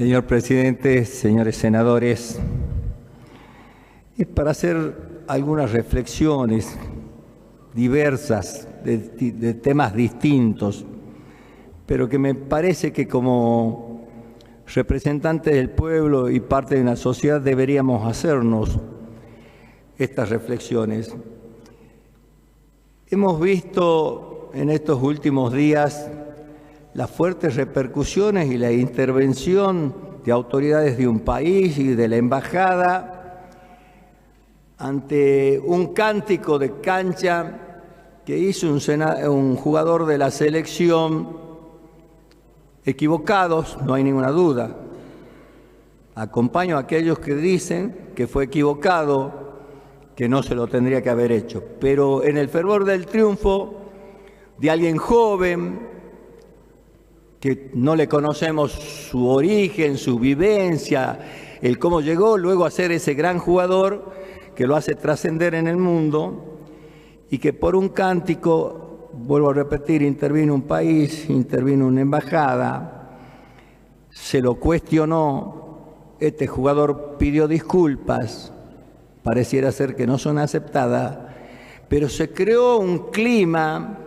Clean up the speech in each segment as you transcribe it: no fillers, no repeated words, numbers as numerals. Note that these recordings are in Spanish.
Señor presidente, señores senadores, es para hacer algunas reflexiones diversas de temas distintos, pero que me parece que como representantes del pueblo y parte de una sociedad deberíamos hacernos estas reflexiones. Hemos visto en estos últimos días las fuertes repercusiones y la intervención de autoridades de un país y de la embajada ante un cántico de cancha que hizo un jugador de la selección, equivocados, no hay ninguna duda. Acompaño a aquellos que dicen que fue equivocado, que no se lo tendría que haber hecho, pero en el fervor del triunfo de alguien joven, que no le conocemos su origen, su vivencia, el cómo llegó luego a ser ese gran jugador que lo hace trascender en el mundo y que por un cántico, vuelvo a repetir, intervino un país, intervino una embajada, se lo cuestionó, este jugador pidió disculpas, pareciera ser que no son aceptadas, pero se creó un clima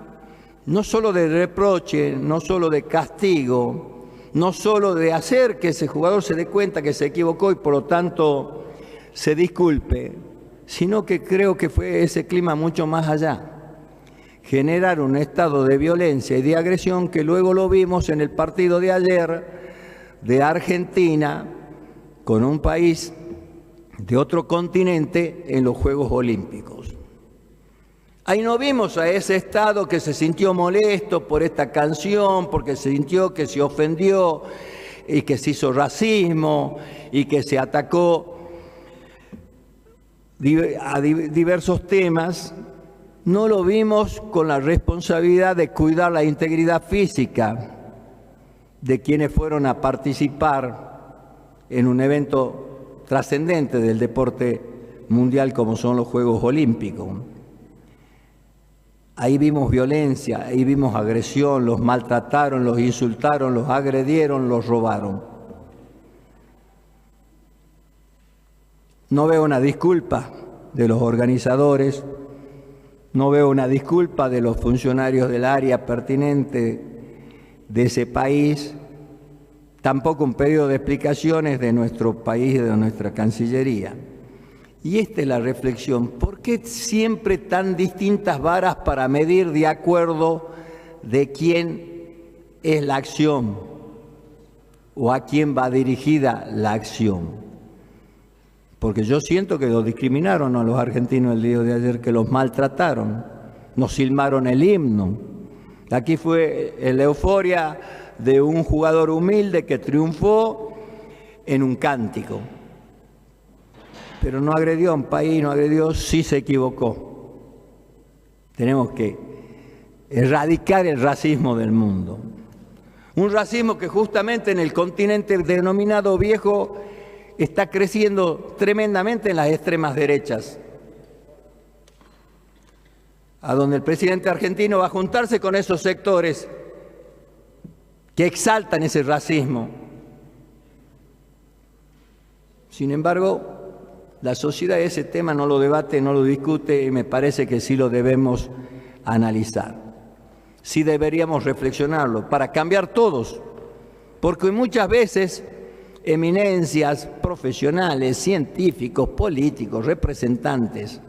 no solo de reproche, no solo de castigo, no solo de hacer que ese jugador se dé cuenta que se equivocó y por lo tanto se disculpe, sino que creo que fue ese clima mucho más allá. Generar un estado de violencia y de agresión que luego lo vimos en el partido de ayer de Argentina con un país de otro continente en los Juegos Olímpicos. Ahí no vimos a ese Estado que se sintió molesto por esta canción, porque se sintió que se ofendió y que se hizo racismo y que se atacó a diversos temas. No lo vimos con la responsabilidad de cuidar la integridad física de quienes fueron a participar en un evento trascendente del deporte mundial como son los Juegos Olímpicos. Ahí vimos violencia, ahí vimos agresión, los maltrataron, los insultaron, los agredieron, los robaron. No veo una disculpa de los organizadores, no veo una disculpa de los funcionarios del área pertinente de ese país, tampoco un pedido de explicaciones de nuestro país y de nuestra Cancillería. Y esta es la reflexión. ¿Por qué siempre tan distintas varas para medir de acuerdo de quién es la acción o a quién va dirigida la acción? Porque yo siento que los discriminaron a los argentinos el día de ayer, que los maltrataron, nos silbaron el himno. Aquí fue la euforia de un jugador humilde que triunfó en un cántico. Pero no agredió a un país, no agredió, sí se equivocó. Tenemos que erradicar el racismo del mundo. Un racismo que justamente en el continente denominado viejo está creciendo tremendamente en las extremas derechas, a donde el presidente argentino va a juntarse con esos sectores que exaltan ese racismo. Sin embargo, la sociedad ese tema no lo debate, no lo discute y me parece que sí lo debemos analizar. Sí deberíamos reflexionarlo para cambiar todos, porque muchas veces eminencias profesionales, científicos, políticos, representantes,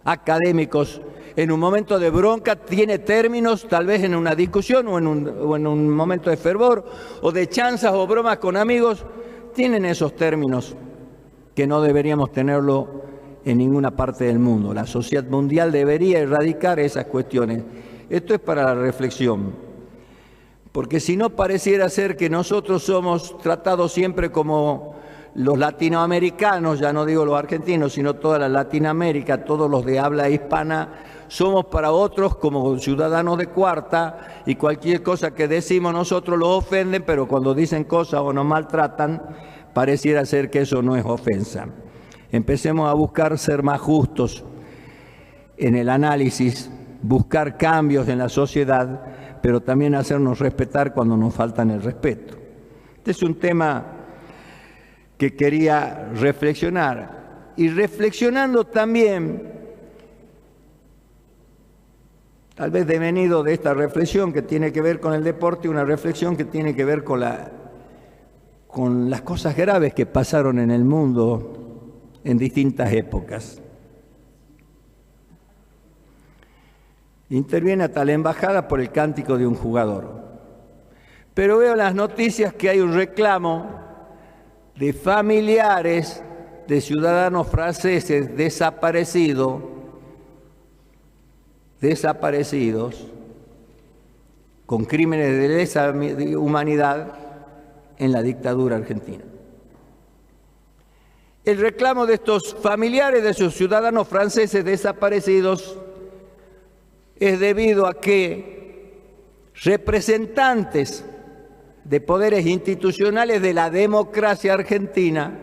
académicos, en un momento de bronca tiene términos, tal vez en una discusión o en un momento de fervor o de chanzas o bromas con amigos, tienen esos términos que no deberíamos tenerlo en ninguna parte del mundo. La sociedad mundial debería erradicar esas cuestiones. Esto es para la reflexión, porque si no pareciera ser que nosotros somos tratados siempre como los latinoamericanos, ya no digo los argentinos, sino toda la Latinoamérica, todos los de habla hispana, somos para otros como ciudadanos de cuarta y cualquier cosa que decimos nosotros los ofenden, pero cuando dicen cosas o nos maltratan, pareciera ser que eso no es ofensa. Empecemos a buscar ser más justos en el análisis, buscar cambios en la sociedad, pero también hacernos respetar cuando nos faltan el respeto. Este es un tema que quería reflexionar. Y reflexionando también, tal vez devenido de esta reflexión que tiene que ver con el deporte, una reflexión que tiene que ver con las cosas graves que pasaron en el mundo en distintas épocas. Interviene hasta la embajada por el cántico de un jugador. Pero veo en las noticias que hay un reclamo de familiares de ciudadanos franceses desaparecidos con crímenes de lesa humanidad en la dictadura argentina. El reclamo de estos familiares de sus ciudadanos franceses desaparecidos es debido a que representantes de poderes institucionales de la democracia argentina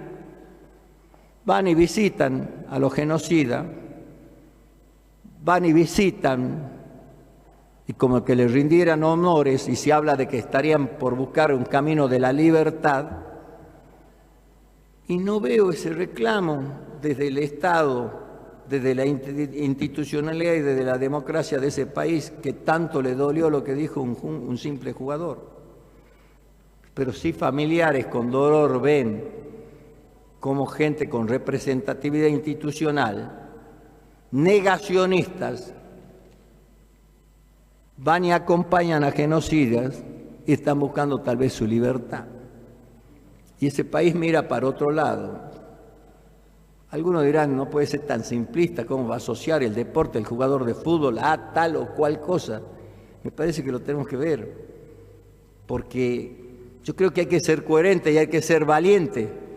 van y visitan a los genocidas, van y visitan y como que les rindieran honores, y se habla de que estarían por buscar un camino de la libertad, y no veo ese reclamo desde el Estado, desde la institucionalidad y desde la democracia de ese país, que tanto le dolió lo que dijo un simple jugador. Pero sí familiares con dolor ven como gente con representatividad institucional, negacionistas, van y acompañan a genocidas y están buscando tal vez su libertad. Y ese país mira para otro lado. Algunos dirán, no puede ser tan simplista, ¿cómo va a asociar el deporte, el jugador de fútbol a tal o cual cosa? Me parece que lo tenemos que ver, porque yo creo que hay que ser coherente y hay que ser valiente.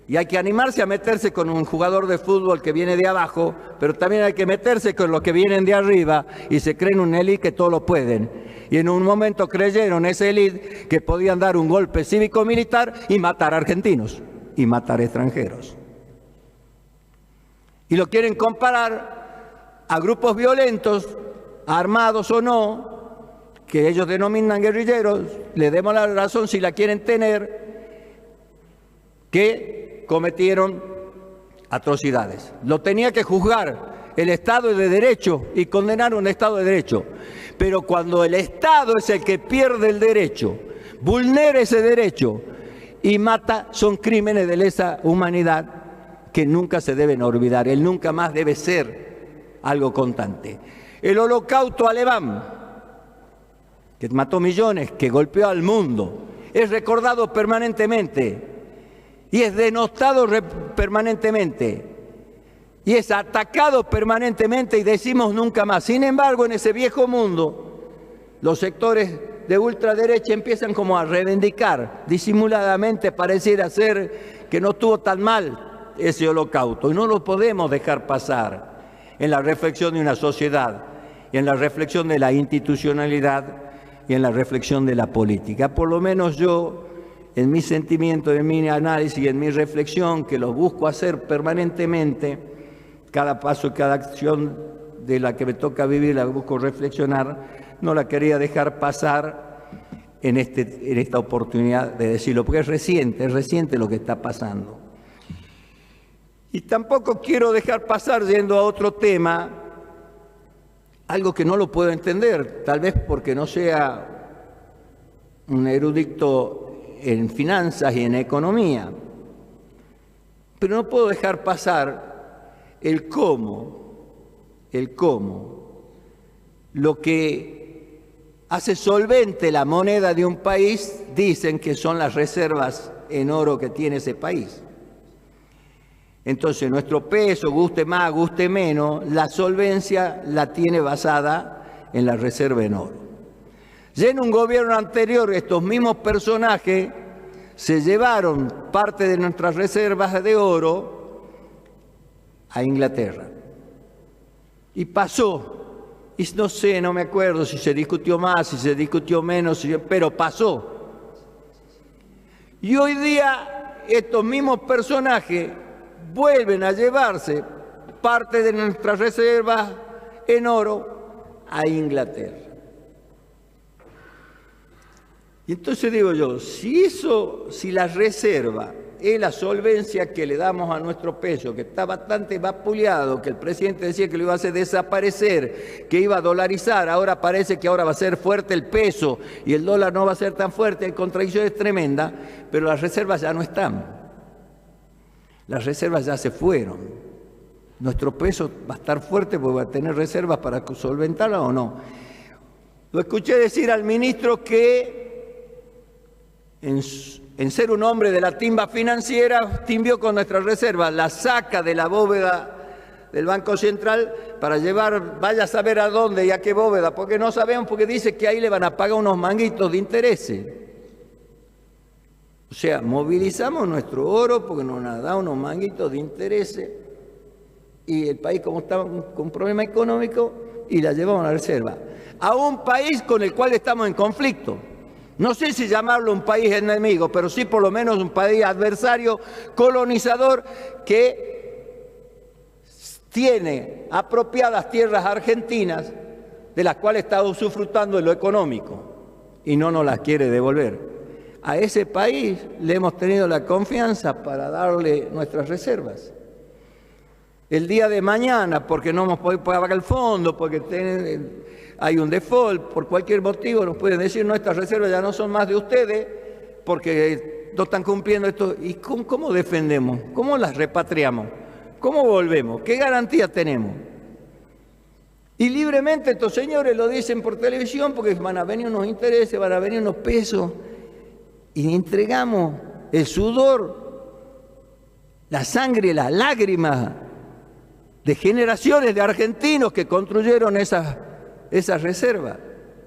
Y hay que animarse a meterse con un jugador de fútbol que viene de abajo, pero también hay que meterse con los que vienen de arriba y se creen un élite que todo lo pueden. Y en un momento creyeron ese élite que podían dar un golpe cívico-militar y matar argentinos y matar extranjeros. Y lo quieren comparar a grupos violentos, armados o no, que ellos denominan guerrilleros, le demos la razón si la quieren tener, que cometieron atrocidades. Lo tenía que juzgar el Estado de Derecho y condenar un Estado de Derecho. Pero cuando el Estado es el que pierde el derecho, vulnera ese derecho y mata, son crímenes de lesa humanidad que nunca se deben olvidar. El nunca más debe ser algo constante. El holocausto alemán, que mató millones, que golpeó al mundo, es recordado permanentemente. Y es denostado permanentemente, y es atacado permanentemente, y decimos nunca más. Sin embargo, en ese viejo mundo, los sectores de ultraderecha empiezan como a reivindicar, disimuladamente pareciera ser que no estuvo tan mal ese holocausto, y no lo podemos dejar pasar en la reflexión de una sociedad, y en la reflexión de la institucionalidad, y en la reflexión de la política. Por lo menos yo, en mi sentimiento, en mi análisis y en mi reflexión, que lo busco hacer permanentemente, cada paso y cada acción de la que me toca vivir la busco reflexionar, no la quería dejar pasar en esta oportunidad de decirlo, porque es reciente lo que está pasando. Y tampoco quiero dejar pasar, yendo a otro tema, algo que no lo puedo entender, tal vez porque no sea un erudito en finanzas y en economía, pero no puedo dejar pasar el cómo, lo que hace solvente la moneda de un país, dicen que son las reservas en oro que tiene ese país. Entonces nuestro peso, guste más, guste menos, la solvencia la tiene basada en la reserva en oro. Ya en un gobierno anterior, estos mismos personajes se llevaron parte de nuestras reservas de oro a Inglaterra. Y pasó, y no sé, no me acuerdo si se discutió más, si se discutió menos, pero pasó. Y hoy día estos mismos personajes vuelven a llevarse parte de nuestras reservas en oro a Inglaterra. Y entonces digo yo, si la reserva es la solvencia que le damos a nuestro peso, que está bastante vapuleado, que el presidente decía que lo iba a hacer desaparecer, que iba a dolarizar, ahora parece que ahora va a ser fuerte el peso y el dólar no va a ser tan fuerte, hay contradicciones tremendas, pero las reservas ya no están. Las reservas ya se fueron. Nuestro peso va a estar fuerte porque va a tener reservas para solventarla o no. Lo escuché decir al ministro que en ser un hombre de la timba financiera, timbió con nuestras reservas, la saca de la bóveda del Banco Central para llevar, vaya a saber a dónde y a qué bóveda, porque no sabemos, porque dice que ahí le van a pagar unos manguitos de intereses. O sea, movilizamos nuestro oro porque nos da unos manguitos de intereses y el país como está con problema económico y la llevamos a la reserva. A un país con el cual estamos en conflicto. No sé si llamarlo un país enemigo, pero sí por lo menos un país adversario, colonizador, que tiene apropiadas tierras argentinas de las cuales está usufructando en lo económico y no nos las quiere devolver. A ese país le hemos tenido la confianza para darle nuestras reservas. El día de mañana, porque no hemos podido pagar el fondo, porque hay un default, por cualquier motivo nos pueden decir, no, estas reservas ya no son más de ustedes, porque no están cumpliendo esto. ¿Y cómo defendemos? ¿Cómo las repatriamos? ¿Cómo volvemos? ¿Qué garantías tenemos? Y libremente estos señores lo dicen por televisión porque van a venir unos intereses, van a venir unos pesos, y entregamos el sudor, la sangre, las lágrimas de generaciones de argentinos que construyeron esas reservas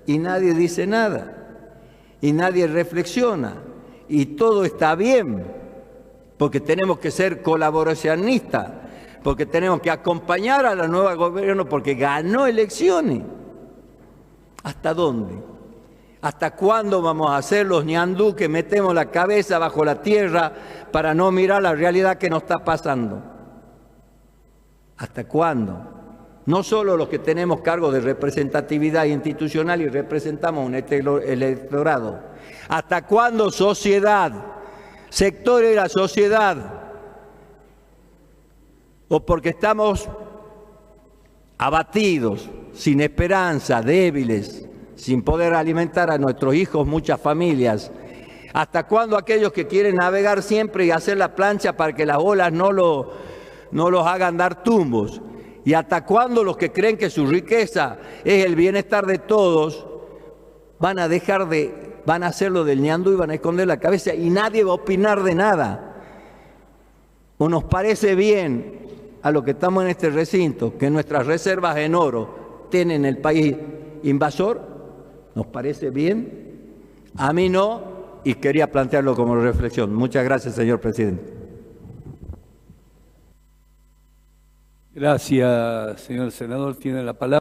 y nadie dice nada y nadie reflexiona y todo está bien porque tenemos que ser colaboracionistas, porque tenemos que acompañar a la nueva gobierno porque ganó elecciones. ¿Hasta dónde? ¿Hasta cuándo vamos a hacer los ñandú que metemos la cabeza bajo la tierra para no mirar la realidad que nos está pasando? ¿Hasta cuándo? No solo los que tenemos cargo de representatividad institucional y representamos un electorado. ¿Hasta cuándo sociedad, sectores de la sociedad, o porque estamos abatidos, sin esperanza, débiles, sin poder alimentar a nuestros hijos, muchas familias? ¿Hasta cuándo aquellos que quieren navegar siempre y hacer la plancha para que las olas no los hagan dar tumbos? ¿Y hasta cuándo los que creen que su riqueza es el bienestar de todos van a hacerlo del ñandú y van a esconder la cabeza y nadie va a opinar de nada? ¿O nos parece bien a los que estamos en este recinto que nuestras reservas en oro tienen el país invasor? ¿Nos parece bien? A mí no, y quería plantearlo como reflexión. Muchas gracias, señor presidente. Gracias, señor senador. Tiene la palabra.